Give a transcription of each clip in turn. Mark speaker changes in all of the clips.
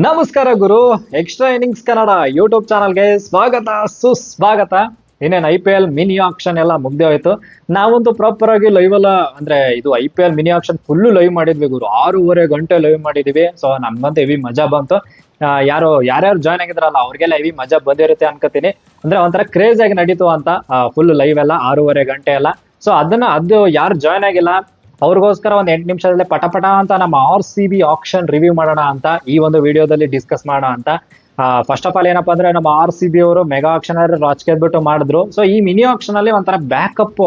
Speaker 1: ನಮಸ್ಕಾರ ಗುರು. Extra innings Kannada YouTube ಚಾನಲ್ಗೆ ಸ್ವಾಗತ ಸುಸ್ವಾಗತ. ಇನ್ನೇನು IPL ಮಿನಿ ಆಕ್ಷನ್ ಎಲ್ಲ ಮುಗ್ದೇ ಹೋಯ್ತು. ನಾವಂತೂ ಪ್ರಾಪರ್ ಆಗಿ ಲೈವ್ ಎಲ್ಲ ಅಂದ್ರೆ ಇದು IPL mini action full live ಮಾಡಿದ್ವಿ ಗುರು. 6.5 ಗಂಟೆ ಲೈವ್ ಮಾಡಿದೀವಿ. ಸೊ ನಮ್ಗಂತೂ ಹೆವಿ ಮಜಾ ಬಂತು. ಯಾರ್ಯಾರು ಜಾಯ್ನ್ ಆಗಿದ್ರಲ್ಲ ಅವ್ರಿಗೆಲ್ಲ ಹೆವಿ ಮಜಾ ಬಂದಿರುತ್ತೆ ಅನ್ಕೋತೀನಿ. ಅಂದ್ರೆ ಒಂಥರ ಕ್ರೇಜ್ ಆಗಿ ನಡೀತು ಅಂತ ಫುಲ್ ಲೈವ್ ಎಲ್ಲ 6.5 ಗಂಟೆ ಎಲ್ಲ. ಸೊ ಅದು ಯಾರು ಜಾಯ್ನ್ ಆಗಿಲ್ಲ ಅವ್ರಿಗೋಸ್ಕರ ಒಂದ್ 8 ನಿಮಿಷದಲ್ಲಿ ಪಟ ಅಂತ ನಮ್ಮ RCB ಆಕ್ಷನ್ ರಿವ್ಯೂ ಮಾಡೋಣ ಅಂತ ಈ ಒಂದು ವಿಡಿಯೋದಲ್ಲಿ ಡಿಸ್ಕಸ್ ಮಾಡೋಣ ಅಂತ. ಫಸ್ಟ್ ಆಫ್ ಆಲ್ ಏನಪ್ಪಾ ಅಂದ್ರೆ ನಮ್ಮ RCB ಅವರು ಮೆಗಾ ಆಕ್ಷನ್ ರಾಜಕೀಯದ್ಬಿಟ್ಟು ಮಾಡಿದ್ರು. ಸೊ ಈ ಮಿನಿ ಆಕ್ಷನ್ ಅಲ್ಲಿ ಒಂಥರ ಬ್ಯಾಕಪ್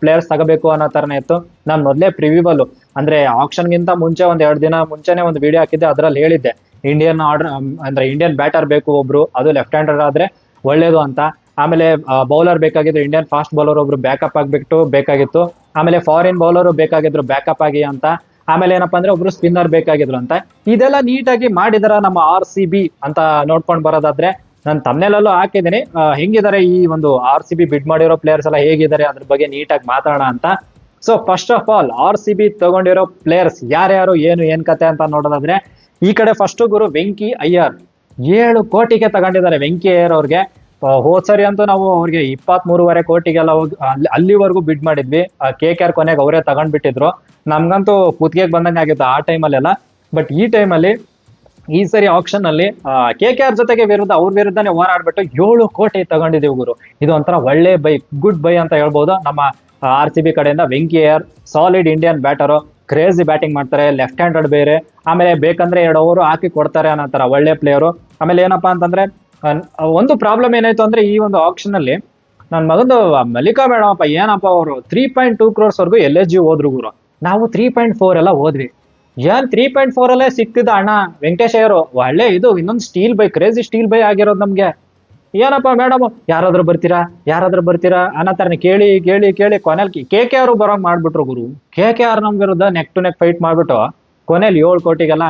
Speaker 1: ಪ್ಲೇಯರ್ಸ್ ತಗೋಬೇಕು ಅನ್ನೋ ತರನೇ ಇತ್ತು. ನಾನು ಮೊದಲೇ ಪ್ರಿವ್ಯೂವಲ್ ಅಂದ್ರೆ ಆಕ್ಷನ್ ಗಿಂತ ಮುಂಚೆ ಒಂದ್ 2 ದಿನ ಮುಂಚೆನೆ ಒಂದು ವಿಡಿಯೋ ಹಾಕಿದ್ದೆ. ಅದ್ರಲ್ಲಿ ಹೇಳಿದ್ದೆ ಇಂಡಿಯನ್ ಆರ್ಡರ್ ಅಂದ್ರೆ ಇಂಡಿಯನ್ ಬ್ಯಾಟರ್ ಬೇಕು ಒಬ್ರು, ಅದು ಲೆಫ್ಟ್ ಹ್ಯಾಂಡರ್ ಆದ್ರೆ ಒಳ್ಳೇದು ಅಂತ. ಆಮೇಲೆ ಬೌಲರ್ ಬೇಕಾಗಿತ್ತು, ಇಂಡಿಯನ್ ಫಾಸ್ಟ್ ಬೌಲರ್ ಒಬ್ರು ಬ್ಯಾಕಪ್ ಬೇಕಾಗಿತ್ತು. ಆಮೇಲೆ ಫಾರಿನ್ ಬೌಲರ್ ಬೇಕಾಗಿದ್ರು ಬ್ಯಾಕಪ್ ಆಗಿ ಅಂತ. ಆಮೇಲೆ ಏನಪ್ಪಾ ಅಂದ್ರೆ ಒಬ್ರು ಸ್ಪಿನ್ನರ್ ಬೇಕಾಗಿದ್ರು ಅಂತ. ಇದೆಲ್ಲ ನೀಟಾಗಿ ಮಾಡಿದಾರ ನಮ್ಮ RCB ಅಂತ ನೋಡ್ಕೊಂಡ್ ಬರೋದಾದ್ರೆ ನಾನು ತಮ್ನೆಲಲ್ಲೂ ಹಾಕಿದ್ದೀನಿ. ಹೆಂಗಿದ್ದಾರೆ ಈ ಒಂದು RCB ಬಿಡ್ ಮಾಡಿರೋ ಪ್ಲೇಯರ್ಸ್ ಎಲ್ಲ ಹೇಗಿದ್ದಾರೆ ಅದ್ರ ಬಗ್ಗೆ ನೀಟಾಗಿ ಮಾತಾಡೋಣ ಅಂತ. So first of all RCB ತಗೊಂಡಿರೋ ಪ್ಲೇಯರ್ಸ್ ಯಾರ್ಯಾರು ಏನ್ ಕತೆ ಅಂತ ನೋಡೋದಾದ್ರೆ, ಈ ಕಡೆ ಫಸ್ಟ್ ಗುರು ವೆಂಕಿ ಅಯ್ಯರ್ 7 ಕೋಟಿಗೆ ತಗೊಂಡಿದ್ದಾರೆ. ವೆಂಕಿ ಅಯ್ಯರ್ ಅವ್ರಿಗೆ ಹೋದ್ ಸರಿ ಅಂತೂ ನಾವು ಅವ್ರಿಗೆ 23.5 ಕೋಟಿಗೆಲ್ಲ ಹೋಗಿ ಅಲ್ಲಿವರೆಗೂ ಬಿಡ್ ಮಾಡಿದ್ವಿ. KKR ಕೊನೆಗೆ ಅವರೇ ತಗೊಂಡ್ಬಿಟ್ಟಿದ್ರು. ನಮ್ಗಂತೂ ಕುತ್ತಿಗೆಗೆ ಬಂದಂಗೆ ಆಗಿತ್ತು ಆ ಟೈಮಲ್ಲೆಲ್ಲ. ಬಟ್ ಈ ಟೈಮಲ್ಲಿ ಈ ಸರಿ ಆಕ್ಷನ್ ಅಲ್ಲಿ KKR ಜೊತೆಗೆ ಅವ್ರ ವಿರುದ್ಧನೇ ಹೋರಾಡ್ಬಿಟ್ಟು 7 ಕೋಟಿ ತಗೊಂಡಿದೀವಿ ಗುರು. ಇದು ಒಂಥರ ಒಳ್ಳೆ ಗುಡ್ ಬೈ ಅಂತ ಹೇಳ್ಬೋದು ನಮ್ಮ RCB ಕಡೆಯಿಂದ. Venky Iyer solid Indian batter, crazy batting ಮಾಡ್ತಾರೆ, ಲೆಫ್ಟ್ ಹ್ಯಾಂಡೆಡ್ ಬೇರೆ. ಆಮೇಲೆ ಬೇಕಂದ್ರೆ 2 ಓವರ್ ಹಾಕಿ ಕೊಡ್ತಾರೆ ಅನ್ನೋ ತರ ಒಳ್ಳೆ ಪ್ಲೇಯರು. ಆಮೇಲೆ ಏನಪ್ಪಾ ಅಂತಂದ್ರೆ ಒಂದು ಪ್ರಾಬ್ಲಮ್ ಏನಾಯ್ತು ಅಂದ್ರೆ ಈ ಒಂದು ಆಕ್ಷನ್ ಅಲ್ಲಿ ನನ್ ಮಗಂದು ಮಲ್ಲಿಕಾ ಮೇಡಮಪ್ಪ ಏನಪ್ಪ ಅವರು 3.2 crores ವರ್ಗು LSG ಹೋದ್ರು ಗುರು. ನಾವು 3.4 ಎಲ್ಲ ಹೋದ್ವಿ. 3.4 ಅಲ್ಲೇ ಸಿಕ್ತಿದ್ದ ಅಣ್ಣ ವೆಂಕಟೇಶ್ ಅಯ್ಯರು ಒಳ್ಳೆ ಇದು ಇನ್ನೊಂದು steel by, crazy steel by ಆಗಿರೋದು ನಮ್ಗೆ. ಏನಪ್ಪಾ ಮೇಡಮ್ ಯಾರಾದ್ರೂ ಬರ್ತೀರಾ ಅನ್ನೋ ತರ ಕೇಳಿ ಕೊನೆಯಲ್ಲಿ KKR ಬರೋಂಗ್ ಮಾಡ್ಬಿಟ್ರು ಗುರು. KKR ನಮ್ ವಿರುದ್ಧ ನೆಕ್ ಟು ನೆಕ್ ಫೈಟ್ ಮಾಡ್ಬಿಟ್ಟು ಕೊನೆಯಲ್ಲಿ 7 ಕೋಟಿಗೆಲ್ಲ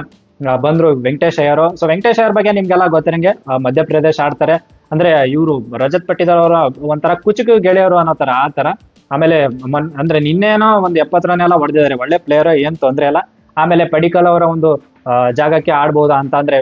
Speaker 1: ಬಂದ್ರು ವೆಂಕಟೇಶ್ ಅಯ್ಯರು. ಸೊ ವೆಂಕಟೇಶ್ ಅಯ್ಯರ್ ಬಗ್ಗೆ ನಿಮ್ಗೆಲ್ಲ ಗೊತ್ತಿರಂಗೆ ಮಧ್ಯಪ್ರದೇಶ್ ಆಡ್ತಾರೆ. ಅಂದ್ರೆ ಇವರು ರಜತ್ ಪಟ್ಟಿದಾರ್ ಅವರ ಒಂಥರ ಕುಚುಕು ಗೆಳೆಯರು ಅನ್ನೋ ತರ ಆ ತರ. ಆಮೇಲೆ ಅಂದ್ರೆ ನಿನ್ನೇನೋ ಒಂದು 70 ರನ್ ಎಲ್ಲ ಹೊಡೆದಿದ್ದಾರೆ. ಒಳ್ಳೆ ಪ್ಲೇಯರ್, ಏನ್ ತೊಂದ್ರೆ ಇಲ್ಲ. ಆಮೇಲೆ ಪಡಿಕಲ್ ಅವರ ಒಂದು ಜಾಗಕ್ಕೆ ಆಡ್ಬೋದಾ ಅಂತ, ಅಂದ್ರೆ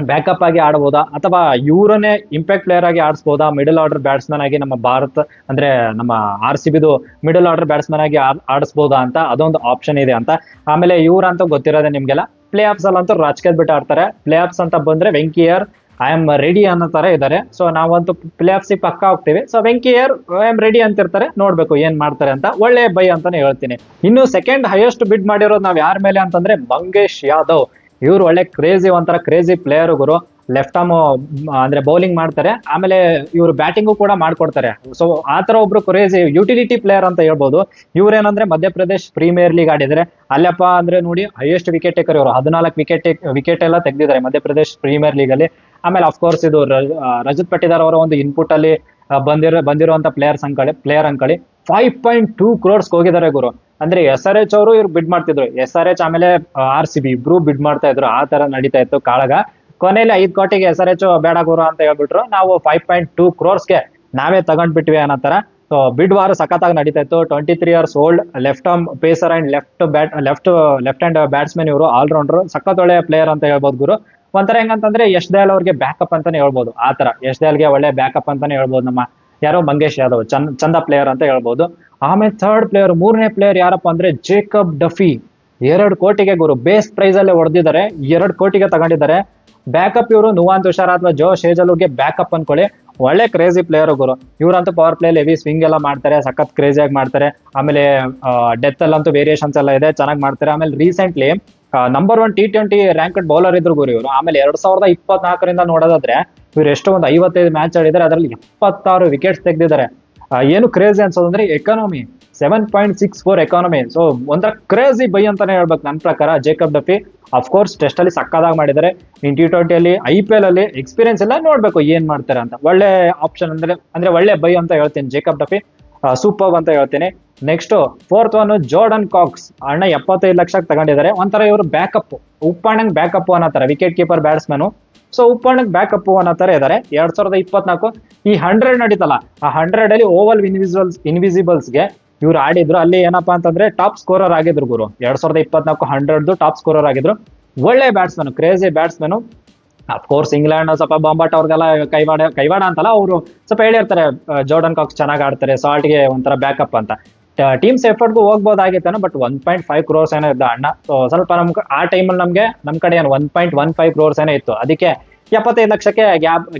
Speaker 1: ಬ್ಯಾಕಪ್ ಆಗಿ ಆಡ್ಬೋದಾ ಅಥವಾ ಇವರನ್ನೇ ಇಂಪ್ಯಾಕ್ಟ್ ಪ್ಲೇಯರ್ ಆಗಿ ಆಡಿಸ್ಬೋದಾ, ಮಿಡಲ್ ಆರ್ಡರ್ ಬ್ಯಾಟ್ಸ್ಮನ್ ಆಗಿ ನಮ್ಮ ಭಾರತ್ ಅಂದ್ರೆ ನಮ್ಮ RCBದು ಮಿಡಲ್ ಆರ್ಡರ್ ಬ್ಯಾಟ್ಸ್ಮನ್ ಆಗಿ ಆಡಿಸ್ಬೋದಾ ಅಂತ ಅದೊಂದು ಆಪ್ಷನ್ ಇದೆ ಅಂತ. ಆಮೇಲೆ ಇವ್ರಂತೂ ಗೊತ್ತಿರೋದೆ ನಿಮ್ಗೆಲ್ಲ, ಪ್ಲೇ ಆಫ್ಸ್ ಅಲ್ಲಂತೂ ರಾಜಕೀಯ ಬಿಟ್ಟು ಆಡ್ತಾರೆ. ಪ್ಲೇ ಆಫ್ಸ್ ಅಂತ ಬಂದ್ರೆ Venky Iyer I am ready ಅನ್ನೋ ತರ ಇದ್ದಾರೆ. ಸೊ ನಾವಂತೂ ಪ್ಲೇ ಆಫ್ಸ್ ಪಕ್ಕ ಹೋಗ್ತೀವಿ. So Venky Iyer I am ready ಅಂತಿರ್ತಾರೆ, ನೋಡ್ಬೇಕು ಏನ್ ಮಾಡ್ತಾರೆ ಅಂತ. ಒಳ್ಳೆ ಬೈ ಅಂತಾನೆ ಹೇಳ್ತೀನಿ. ಇನ್ನು ಸೆಕೆಂಡ್ ಹೈಯೆಸ್ಟ್ ಬಿಡ್ ಮಾಡಿರೋದು ನಾವ್ ಯಾರ ಮೇಲೆ ಅಂತಂದ್ರೆ ಮಂಗೇಶ್ ಯಾದವ್. ಇವ್ರು ಒಳ್ಳೆ ಒಂಥರ ಕ್ರೇಜಿ ಪ್ಲೇಯರ್ ಗುರು. ಲೆಫ್ಟ್ ಆರ್ಮ್ ಅಂದ್ರೆ ಬೌಲಿಂಗ್ ಮಾಡ್ತಾರೆ, ಆಮೇಲೆ ಇವ್ರು ಬ್ಯಾಟಿಂಗು ಕೂಡ ಮಾಡ್ಕೊಡ್ತಾರೆ. ಸೊ ಆತರ ಒಬ್ರು ಕ್ರೇಜಿ ಯುಟಿಲಿಟಿ ಪ್ಲೇಯರ್ ಅಂತ ಹೇಳ್ಬೋದು. ಇವ್ರೇನಂದ್ರೆ ಮಧ್ಯಪ್ರದೇಶ್ ಪ್ರೀಮಿಯರ್ ಲೀಗ್ ಆಡಿದ್ರೆ ಅಲ್ಲಪ್ಪ ಅಂದ್ರೆ ನೋಡಿ ಹೈಯೆಸ್ಟ್ ವಿಕೆಟ್ ಟೇಕರ್ ಇವರು. 14 ವಿಕೆಟ್ ಎಲ್ಲ ತೆಗೆದಿದ್ದಾರೆ ಮಧ್ಯಪ್ರದೇಶ್ ಪ್ರೀಮಿಯರ್ ಲೀಗ್ ಅಲ್ಲಿ. ಆಮೇಲೆ ಅಫ್ಕೋರ್ಸ್ ಇದು ರಜತ್ ಪಟ್ಟಿದಾರ್ ಅವರ ಒಂದು ಇನ್ಪುಟ್ ಅಲ್ಲಿ ಬಂದಿರುವಂತ ಪ್ಲೇಯರ್ ಅಂಕಳಿ 5.2 crores ಹೋಗಿದ್ದಾರೆ ಗುರು. ಅಂದ್ರೆ SRH ಅವರು ಇವ್ರು ಬಿಡ್ ಮಾಡ್ತಿದ್ರು. SRH ಆಮೇಲೆ RCB ಇಬ್ರು ಬಿಡ್ ಮಾಡ್ತಾ ಇದ್ರು. ಆ ತರ ನಡೀತಾ ಇತ್ತು ಕಾಳಗ. ಕೊನೆಯಲ್ಲಿ 5 ಕೋಟಿಗೆ SRH ಬೇಡ ಗುರು ಅಂತ ಹೇಳ್ಬಿಟ್ರು. ನಾವು 5.2 crores ನಾವೇ ತಗೊಂಡ್ಬಿಟ್ವಿ ಅನ್ನೋ ತರ. ಸೊ ಬಿಡ್ ವಾರ ಸಖತ್ತಾಗಿ ನಡೀತಾ ಇತ್ತು. 23 years old left arm pacer and left hand batsman ಇವರು, ಆಲ್ರೌಂಡರ್, ಸಖತ್ ಒಳ್ಳೆ ಪ್ಲೇಯರ್ ಅಂತ ಹೇಳ್ಬೋದು ಗುರು. ಒಂಥರ ಹೆಂಗಂತಂದ್ರೆ ಯಶ್ ದಯಾಲ್ ಅವ್ರಿಗೆ ಬ್ಯಾಕಪ್ ಅಂತಾನೆ ಹೇಳ್ಬೋದು. ಆ ತರ ಯಶ್ ದಯಾಲ್ಗೆ ಒಳ್ಳೆ ಬ್ಯಾಕಪ್ ಅಂತಾನೆ ಹೇಳ್ಬೋದು ನಮ್ಮ ಯಾರೋ ಮಂಗೇಶ್ ಯಾದವ್. ಚಂದ ಪ್ಲೇಯರ್ ಅಂತ ಹೇಳ್ಬೋದು. ಆಮೇಲೆ ಮೂರನೇ ಪ್ಲೇಯರ್ ಯಾರಪ್ಪ ಅಂದ್ರೆ ಜೇಕಬ್ ಡಫಿ. 2 ಕೋಟಿಗೆ ಗುರು, ಬೇಸ್ ಪ್ರೈಸ್ ಅಲ್ಲೇ ಹೊಡೆದಿದ್ದಾರೆ. 2 ಕೋಟಿಗೆ ತಗೊಂಡಿದ್ದಾರೆ. ಬ್ಯಾಕಪ್ ಇವರು ನುವಾನ್ ತುಷಾರ್ ಅಥವಾ ಜೋ ಶೇಜಲ್ಗೆ ಬ್ಯಾಕಪ್ ಅನ್ಕೊಳ್ಳಿ. ಒಳ್ಳೆ ಕ್ರೇಜಿ ಪ್ಲೇಯರ್ ಗುರು. ಇವ್ರಂತೂ ಪವರ್ ಪ್ಲೇ ಹೆವಿ ಸ್ವಿಂಗ್ ಎಲ್ಲ ಮಾಡ್ತಾರೆ, ಸಖತ್ ಕ್ರೇಜಿ ಆಗಿ ಮಾಡ್ತಾರೆ. ಆಮೇಲೆ ಡೆತ್ ಅಲ್ಲಂತೂ ವೇರಿಯೇಷನ್ಸ್ ಎಲ್ಲ ಇದೆ, ಚೆನ್ನಾಗಿ ಮಾಡ್ತಾರೆ. ಆಮೇಲೆ recently number 1 T20 ranked bowler ಇದ್ರು ಗುರು ಇವರು. ಆಮೇಲೆ 2024 ನೋಡೋದಾದ್ರೆ ಇವ್ರು ಎಷ್ಟು ಒಂದು 55 ಮ್ಯಾಚ್ ಆಡಿದ್ದಾರೆ, ಅದರಲ್ಲಿ 76 ವಿಕೆಟ್ಸ್ ತೆಗೆದಿದ್ದಾರೆ. ಏನು ಕ್ರೇಜಿ ಅನ್ಸೋದಂದ್ರೆ ಎಕಾನಮಿ 7.64 ಎಕಾನಮಿ. ಸೊ ಒಂಥರ ಕ್ರೇಜಿ ಬೈ ಅಂತಾನೆ ಹೇಳ್ಬೇಕು ನನ್ನ ಪ್ರಕಾರ ಜೇಕಬ್ ಡಫಿ. ಅಫ್ಕೋರ್ಸ್ ಟೆಸ್ಟ್ ಅಲ್ಲಿ ಸಕ್ಕದಾಗಿ ಮಾಡಿದ್ದಾರೆ. ಇನ್ T20 ಅಲ್ಲಿ IPL ಅಲ್ಲಿ ಎಕ್ಸ್ಪೀರಿಯನ್ಸ್ ಎಲ್ಲ ನೋಡ್ಬೇಕು ಏನ್ ಮಾಡ್ತಾರೆ ಅಂತ. ಒಳ್ಳೆ ಆಪ್ಷನ್ ಅಂದ್ರೆ ಒಳ್ಳೆ ಬೈ ಅಂತ ಹೇಳ್ತೀನಿ ಜೇಕಬ್ ಡಫಿ. ಸೂಪರ್ ಅಂತ ಹೇಳ್ತೀನಿ. Next 4th one Jordan Cox. ಅಣ್ಣ 75 ಲಕ್ಷಕ್ಕೆ ತಗೊಂಡಿದ್ದಾರೆ. ಒಂಥರ ಇವರು ಬ್ಯಾಕಪ್, ಉಪ್ಪಣ್ಣಂಗ್ ಬ್ಯಾಕಪ್ ಅನ್ನೋ ತರ, wicket keeper batsman. So opening backup ಅನ್ನೋ ತರ ಇದಾರೆ. 2024 ಈ 100 ನಡೀತಲ್ಲ, ಆ 100 ಅಲ್ಲಿ ಓವಲ್ ಇನ್ವಿಸಿಬಲ್ಸ್ಗೆ ಇವ್ರು ಆಡಿದ್ರು. ಅಲ್ಲಿ ಏನಪ್ಪಾ ಅಂತಂದ್ರೆ ಟಾಪ್ ಸ್ಕೋರರ್ ಆಗಿದ್ರು ಗುರು. 2024 100 ಟಾಪ್ ಸ್ಕೋರರ್ ಆಗಿದ್ರು. ಒಳ್ಳೆ batsman, crazy batsman. Of course England ಸ್ವಲ್ಪ ಬೊಂಬಾಟ್ ಅವ್ರಿಗೆಲ್ಲ ಕೈವಾಡ ಅಂತಲ್ಲ, ಅವರು ಸ್ವಲ್ಪ ಹೇಳಿರ್ತಾರೆ ಜೋರ್ಡನ್ ಕಾಕ್ಸ್ ಚೆನ್ನಾಗಿ ಆಡ್ತಾರೆ, ಸಾಲ್ಟ್ಗೆ ಒಂಥರ ಬ್ಯಾಕಪ್ ಅಂತ. ಟೀಮ್ಸ್ ಎಫರ್ಟ್ಗೂ ಹೋಗ್ಬೋದಾಗಿತ್ತಾನೆ, ಬಟ್ 1.5 crores ಏನೋ ಇದ್ದ ಅಣ್ಣ. ಸೊ ಸ್ವಲ್ಪ ನಮ್ಗೆ ಆ ಟೈಮಲ್ಲಿ ನಮ್ ಕಡೆ ಏನು 1.15 crores ಏನೋ ಇತ್ತು, ಅದಕ್ಕೆ 75 ಲಕ್ಷಕ್ಕೆ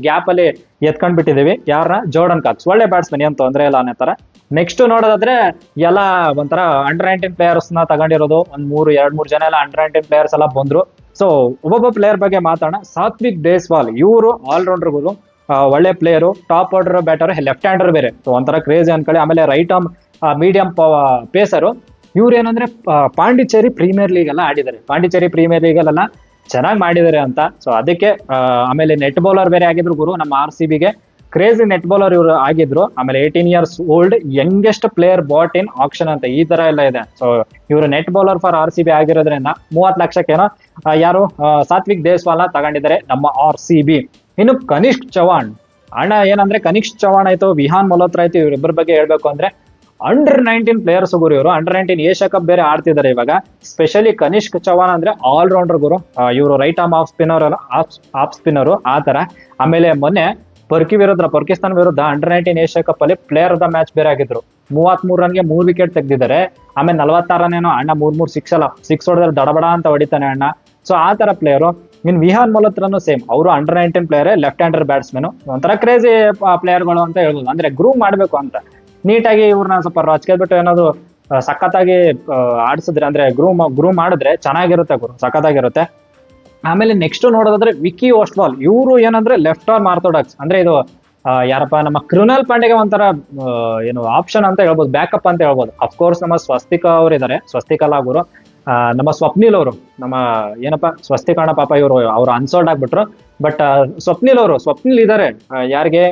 Speaker 1: ಗ್ಯಾಪ್ ಅಲ್ಲಿ ಎತ್ಕೊಂಡ್ ಬಿಟ್ಟಿದೀವಿ ಯಾರನ್ನ, ಜೋರ್ಡನ್ ಕಾಕ್ಸ್. ಒಳ್ಳೆ ಬ್ಯಾಟ್ಸ್ಮನ್, ಏನ್ ತೊಂದ್ರೆ ಇಲ್ಲ ಅನ್ನೋ ತರ. ನೆಕ್ಸ್ಟ್ ನೋಡೋದಾದ್ರೆ ಎಲ್ಲ ಒಂಥರ ಅಂಡರ್-19 ಪ್ಲೇಯರ್ಸ್ ನ ತಗೊಂಡಿರೋದು, ಎರಡ್ ಮೂರ್ ಜನ ಎಲ್ಲ ಅಂಡರ್-19 ಪ್ಲೇಯರ್ಸ್ ಎಲ್ಲ ಬಂದ್ರು. ಸೊ ಒಬ್ಬೊಬ್ಬ ಪ್ಲೇಯರ್ ಬಗ್ಗೆ ಮಾತಾಡೋಣ. ಸಾತ್ವಿಕ್ ದೇಸ್ವಾಲ್, ಇವರು ಆಲ್ರೌಂಡರ್ಗಳು, ಒಳ್ಳೆ player, top order batter, left hander ಬೇರೆ, ಸೊ ಒಂಥರ ಕ್ರೇಜಿ ಅನ್ಕೊಳ್ಳಿ. ಆಮೇಲೆ ರೈಟ್ ಆರ್ಮ್ ಮೀಡಿಯಂ ಪೇಸರು. ಇವ್ರು ಏನಂದ್ರೆ ಪಾಂಡಿಚೇರಿ ಪ್ರೀಮಿಯರ್ ಲೀಗ್ ಎಲ್ಲ ಆಡಿದ್ದಾರೆ, ಪಾಂಡಿಚೇರಿ ಪ್ರೀಮಿಯರ್ ಲೀಗ್ ಅಲ್ಲೆಲ್ಲ ಚೆನ್ನಾಗಿ ಮಾಡಿದ್ದಾರೆ ಅಂತ. ಸೊ ಅದಕ್ಕೆ ಆಮೇಲೆ ನೆಟ್ ಬೌಲರ್ ಬೇರೆ ಆಗಿದ್ರು ಗುರು, ನಮ್ಮ RCBಗೆ ಕ್ರೇಜಿ ನೆಟ್ ಬೌಲರ್ ಇವರು ಆಗಿದ್ರು. ಆಮೇಲೆ 18 years old youngest player bought in auction ಅಂತ ಈ ತರ ಎಲ್ಲ ಇದೆ. ಸೊ ಇವರು ನೆಟ್ ಬೌಲರ್ ಫಾರ್ RCB ಆಗಿರೋದ್ರಿಂದ 30 ಲಕ್ಷಕ್ಕೇನೋ ಯಾರು ಸಾತ್ವಿಕ್ ದೇಸ್ವಾಲ್ ತಗೊಂಡಿದ್ದಾರೆ ನಮ್ಮ RCB. ಇನ್ನು ಕನಿಷ್ಕ್ ಚವಾಣ್ ಅಣ್ಣ, ಏನಂದ್ರೆ ಕನಿಷ್ಕ್ ಚವಾಣ್ ಆಯ್ತು, ವಿಹಾನ್ ಮಲ್ಹೋತ್ರಾ ಆಯ್ತು, ಇವ್ರಿಬ್ಬರ ಬಗ್ಗೆ ಹೇಳ್ಬೇಕು ಅಂದ್ರೆ ಅಂಡರ್-19 ಪ್ಲೇಯರ್ಸ್ ಗುರು ಇವರು. ಅಂಡರ್-19 ಏಷ್ಯಾ ಕಪ್ ಬೇರೆ ಆಡ್ತಿದ್ದಾರೆ ಇವಾಗ. ಸ್ಪೆಷಲಿ ಕನಿಷ್ಕ್ ಚವಾಣ್ ಅಂದ್ರೆ ಆಲ್ರೌಂಡರ್ ಗುರು. ಇವರು ರೈಟ್ ಆರ್ಮ್ ಆಫ್ ಸ್ಪಿನ್ನರು ಆ ತರ. ಆಮೇಲೆ ಮೊನ್ನೆ ಪಾಕಿಸ್ತಾನ ವಿರುದ್ಧ ಅಂಡರ್-19 ಏಷ್ಯಾ ಕಪ್ ಅಲ್ಲಿ ಪ್ಲೇಯರ್ ಆಫ್ ದ ಮ್ಯಾಚ್ ಬೇರೆ ಆಗಿದ್ರು. 33 ರನ್ಗೆ 3 ವಿಕೆಟ್ ತೆಗ್ದಿದ್ದಾರೆ. ಆಮೇಲೆ 46 ರನ್ನೇನೋ ಅಣ್ಣ, 3 ಸಿಕ್ಸ್ ಹೊಡೆದ್ರೆ ದಡಬಡ ಅಂತ ಹೊಡಿತಾನೆ ಅಣ್ಣ. ಸೊ ಆ ತರ ಪ್ಲೇಯರು. ಇನ್ ವಿಹಾನ್ ಮಲ್ಹೋತ್ರಾನು ಸೇಮ್, ಅವರು ಅಂಡರ್-19 ಪ್ಲೇಯರ್, ಲೆಫ್ಟ್ ಹ್ಯಾಂಡರ್ ಬ್ಯಾಟ್ಸ್ಮನ್, ಒಂಥರ ಕ್ರೇಜಿ ಪ್ಲೇಯರ್ಗಳು ಅಂತ ಹೇಳ್ಬೋದು. ಅಂದ್ರೆ ಗ್ರೂಮ್ ಮಾಡ್ಬೇಕು ಅಂತ ನೀಟಾಗಿ ಇವ್ರನ್ನ ಸ್ವಲ್ಪ ರಚ್ಕೆದ್ಬಿಟ್ಟು ಏನಾದ್ರು ಸಖತ್ತಾಗಿ ಆಡಿಸಿದ್ರೆ, ಅಂದ್ರೆ ಗ್ರೂಮ್ ಮಾಡಿದ್ರೆ ಚೆನ್ನಾಗಿರುತ್ತೆ ಗುರು, ಸಖತ್ತಾಗಿರುತ್ತೆ. ಆಮೇಲೆ ನೆಕ್ಸ್ಟ್ ನೋಡೋದಾದ್ರೆ ವಿಕಿ ಓಸ್ಟ್ವಾಲ್, ಇವರು ಏನಂದ್ರೆ ಲೆಫ್ಟ್ ಆರ್ಮ್ ಆರ್ಥೋಡಾಕ್ಸ್, ಅಂದ್ರೆ ಇದು ಯಾರಪ್ಪ, ನಮ್ಮ ಕೃಣಾಲ್ ಪಾಂಡೆಗೆ ಒಂಥರ ಏನು ಆಪ್ಷನ್ ಅಂತ ಹೇಳ್ಬೋದು, ಬ್ಯಾಕಪ್ ಅಂತ ಹೇಳ್ಬೋದು. ಅಫ್ಕೋರ್ಸ್ ನಮ್ಮ ಸ್ವಸ್ತಿಕಾ ಅವ್ರು ಇದಾರೆ, ಸ್ವಸ್ತಿಕಾ ಗುರು. ನಮ್ಮ ಸ್ವಪ್ನಿಲ್ ಅವರು, ನಮ್ಮ ಏನಪ್ಪ ಸ್ವಸ್ತಿಕಣ್ಣ, ಪಾಪ ಅವ್ರು ಅನ್ಸೋಲ್ಡ್ ಆಗ್ಬಿಟ್ರು. ಬಟ್ ಸ್ವಪ್ನಿಲ್ ಇದಾರೆ ಯಾರಿಗೆ,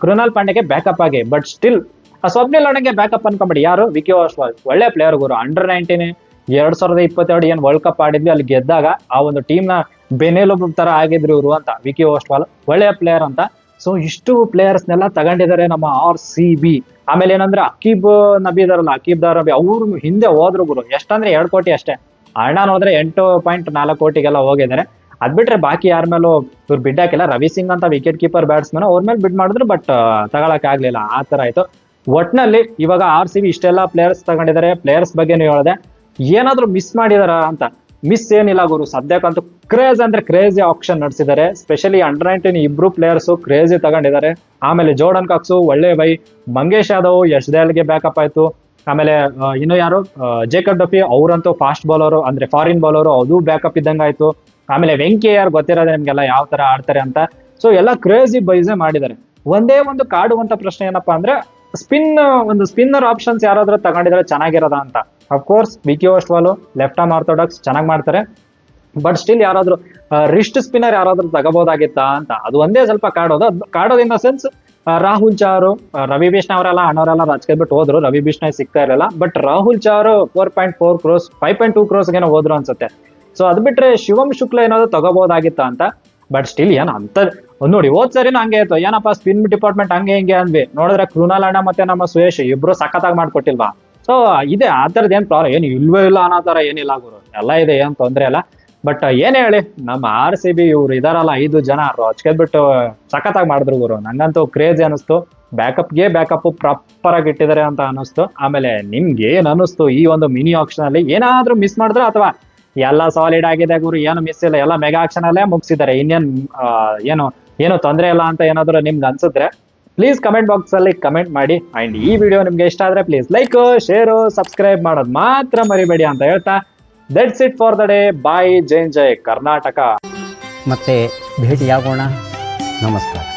Speaker 1: ಕೃಣಾಲ್ ಪಾಂಡೆಗೆ ಬ್ಯಾಕಪ್ ಆಗಿ. ಬಟ್ ಸ್ಟಿಲ್ ಸ್ವಪ್ನಿಲ್ ಅಣ್ಣಗೆ ಬ್ಯಾಕಪ್ ಅನ್ಕೊಂಬಿಡಿ, ಯಾರು, ವಿಕಿ ಓಸ್ಟ್ವಾಲ್. ಒಳ್ಳೆ ಪ್ಲೇಯರ್ ಗುರು. ಅಂಡರ್-19 2022 ಏನ್ ವರ್ಲ್ಡ್ ಕಪ್ ಆಡಿದ್ವಿ, ಅಲ್ಲಿ ಗೆದ್ದಾಗ ಆ ಒಂದು ಟೀಮ್ ನ ಬೆನೆಲುಬು ತರ ಆಗಿದ್ರು ಇವರು ಅಂತ. ವಿಕಿ ಓಸ್ಟ್ವಾಲ್ ಒಳ್ಳೆಯ ಪ್ಲೇಯರ್ ಅಂತ. ಸೊ ಇಷ್ಟು ಪ್ಲೇಯರ್ಸ್ನೆಲ್ಲ ತಗೊಂಡಿದ್ದಾರೆ ನಮ್ಮ RCB. ಆಮೇಲೆ ಏನಂದ್ರೆ ಅಕೀಬ್ ನಬಿ ಇದಾರಲ್ಲ, ಅಕೀಬ್ ದಾರಬಿ, ಅವ್ರು ಹಿಂದೆ ಹೋದ್ರು ಗುರು. ಎಷ್ಟಂದ್ರೆ 2 ಕೋಟಿ ಅಷ್ಟೇ. ಅಣ್ಣ ನೋಡಿದ್ರೆ 8.4 ಕೋಟಿಗೆಲ್ಲ ಹೋಗಿದ್ದಾರೆ. ಅದ್ ಬಿಟ್ರೆ ಬಾಕಿ ಯಾರ ಮೇಲೂ ಇವ್ರು ಬಿಡ್ ಹಾಕಿಲ್ಲ. ರವಿ ಸಿಂಗ್ ಅಂತ ವಿಕೆಟ್ ಕೀಪರ್ ಬ್ಯಾಟ್ಸ್ಮನ್, ಅವ್ರ ಮೇಲೆ ಬಿಡ್ ಮಾಡಿದ್ರು, ಬಟ್ ತಗೊಳಕ್ ಆಗ್ಲಿಲ್ಲ. ಆ ತರ ಆಯ್ತು. ಒಟ್ನಲ್ಲಿ ಇವಾಗ RCB ಇಷ್ಟೆಲ್ಲ ಪ್ಲೇಯರ್ಸ್ ತಗೊಂಡಿದ್ದಾರೆ. ಪ್ಲೇಯರ್ಸ್ ಬಗ್ಗೆ ನೀವು ಹೇಳಿದೆ, ಏನಾದ್ರು ಮಿಸ್ ಮಾಡಿದಾರ ಅಂತ? ಮಿಸ್ ಏನಿಲ್ಲ ಗುರು. ಸದ್ಯಕ್ಕಂತೂ ಕ್ರೇಜ್ ಅಂದ್ರೆ ಕ್ರೇಜಿ ಆಪ್ಷನ್ ನಡೆಸಿದ್ದಾರೆ. ಸ್ಪೆಷಲಿ ಅಂಡರ್-19 ಇಬ್ರು ಪ್ಲೇಯರ್ಸ್ ಕ್ರೇಜಿ ತಗೊಂಡಿದ್ದಾರೆ. ಆಮೇಲೆ ಜೋರ್ಡನ್ ಕಾಕ್ಸು ಒಳ್ಳೆ ಬೈ, ಮಂಗೇಶ್ ಯಾದವ್ ಯಶ್ದೇಲ್ಗೆ ಬ್ಯಾಕಪ್ ಆಯ್ತು. ಆಮೇಲೆ ಇನ್ನು ಯಾರು, ಜೇಕಬ್ ಡಫಿ, ಅವರಂತೂ ಫಾಸ್ಟ್ ಬೌಲರು, ಅಂದ್ರೆ ಫಾರಿನ್ ಬೌಲರು, ಅದು ಬ್ಯಾಕಪ್ ಇದ್ದಂಗೆ ಆಯ್ತು. ಆಮೇಲೆ ವೆಂಕಿ ಯಾರು ಗೊತ್ತಿರೋದೆ ನಿಮ್ಗೆಲ್ಲ ಯಾವ ತರ ಆಡ್ತಾರೆ ಅಂತ. ಸೊ ಎಲ್ಲ ಕ್ರೇಜಿ ಬೈಸೇ ಮಾಡಿದ್ದಾರೆ. ಒಂದೇ ಒಂದು ಕಾಡುವಂತ ಪ್ರಶ್ನೆ ಏನಪ್ಪಾ ಅಂದ್ರೆ, ಸ್ಪಿನ್ನರ್ ಆಪ್ಷನ್ಸ್ ಯಾರಾದ್ರೂ ತಗೊಂಡಿದ್ರೆ ಚೆನ್ನಾಗಿರೋದ ಅಂತ. Of course Vicky Ostwal left arm orthodox ಚೆನ್ನಾಗಿ ಮಾಡ್ತಾರೆ, ಬಟ್ ಸ್ಟಿಲ್ ಯಾರಾದ್ರೂ ರಿಸ್ಟ್ ಸ್ಪಿನ್ನರ್ ಯಾರಾದ್ರೂ ತಗೋಬಹುದಾಗಿತ್ತಾ ಅಂತ. ಅದು ಒಂದೇ ಸ್ವಲ್ಪ ಕಾಡೋದು in the sense, Rahul Chahar, Ravi Bishnoi ಅವರೆಲ್ಲ ಅಣ್ಣವರೆಲ್ಲ ರಾಜಕೀಯಬಿಟ್ಟು ಹೋದ್ರು. ರವಿ ಬಿಷ್ಣಾ ಸಿಗ್ತಾ ಇರಲಿಲ್ಲ. But Rahul Chahar 4.4 crores 5.2 crores ಏನೋ ಹೋದ್ರು ಅನ್ಸುತ್ತೆ. ಸೊ ಅದ್ ಬಿಟ್ರೆ ಶಿವಮ್ ಶುಕ್ಲಾ ಏನಾದ್ರು ತಗೋಬಹುದಾಗಿತ್ತ ಅಂತ. ಬಟ್ ಸ್ಟಿಲ್ ಏನ್ ಅಂತ ನೋಡಿ, ಹೋದ್ ಸರಿನೂ ಹಂಗೆ ಆಯ್ತು. ಏನಪ್ಪಾ ಸ್ಪಿನ್ ಡಿಪಾರ್ಟ್ಮೆಂಟ್ ಹಂಗೆ ಹಿಂಗೆ ಅಂದ್ವಿ, ನೋಡಿದ್ರೆ ಕೃಣಾಲ್ ಅಣ್ಣ ಮತ್ತೆ ನಮ್ಮ ಸುಯೇಶ್ ಇಬ್ರು ಸಖತ್ತಾಗಿ ಮಾಡ್ಕೊಟ್ಟಿಲ್ವಾ. ಸೊ ಇದೆ, ಆ ತರದ್ ಏನ್ ಪ್ರಾಬ್ಲಮ್ ಏನು ಇಲ್ವೇ ಇಲ್ಲ ಅನ್ನೋ ತರ ಏನಿಲ್ಲ ಗುರು, ಎಲ್ಲ ಇದೆ, ಏನ್ ತೊಂದ್ರೆ ಇಲ್ಲ. ಬಟ್ ಏನ್ ಹೇಳಿ, ನಮ್ಮ RCB ಇವ್ರು ಇದಾರಲ್ಲ 5 ಜನ ರೊಚ್ಕೆದ್ಬಿಟ್ಟು ಸಖತ್ತಾಗಿ ಮಾಡಿದ್ರು ಗುರು. ನಂಗಂತೂ ಕ್ರೇಜಿ ಅನಿಸ್ತು. ಬ್ಯಾಕಪ್ ಪ್ರಾಪರ್ ಆಗಿ ಇಟ್ಟಿದ್ದಾರೆ ಅಂತ ಅನಿಸ್ತು. ಆಮೇಲೆ ನಿಮ್ಗೆ ಏನ್ ಅನಿಸ್ತು ಈ ಒಂದು ಮಿನಿ ಆಕ್ಷನ್ ಅಲ್ಲಿ? ಏನಾದ್ರೂ ಮಿಸ್ ಮಾಡಿದ್ರೆ ಅಥವಾ ಎಲ್ಲ ಸಾಲಿಡ್ ಆಗಿದೆ ಗುರು, ಏನು ಮಿಸ್ ಇಲ್ಲ, ಎಲ್ಲ ಮೆಗಾ ಆಕ್ಷನ್ ಅಲ್ಲೇ ಮುಗಿಸಿದ್ದಾರೆ, ಇನ್ನೇನ್ ಏನು ತೊಂದರೆ ಇಲ್ಲ ಅಂತ ಏನಾದ್ರು ನಿಮ್ಗೆ ಅನ್ಸಿದ್ರೆ ಪ್ಲೀಸ್ ಕಮೆಂಟ್ ಬಾಕ್ಸ್ ಅಲ್ಲಿ ಕಮೆಂಟ್ ಮಾಡಿ. ಅಂಡ್ ಈ ವಿಡಿಯೋ ನಿಮ್ಗೆ ಇಷ್ಟ ಆದ್ರೆ ಪ್ಲೀಸ್ ಲೈಕ್, ಶೇರ್, ಸಬ್ಸ್ಕ್ರೈಬ್ ಮಾಡೋದು ಮಾತ್ರ ಮರಿಬೇಡಿ ಅಂತ ಹೇಳ್ತಾ, that's it for the day. Bye. ಜೈ ಕರ್ನಾಟಕ.
Speaker 2: ಮತ್ತೆ ಭೇಟಿಯಾಗೋಣ. ನಮಸ್ಕಾರ.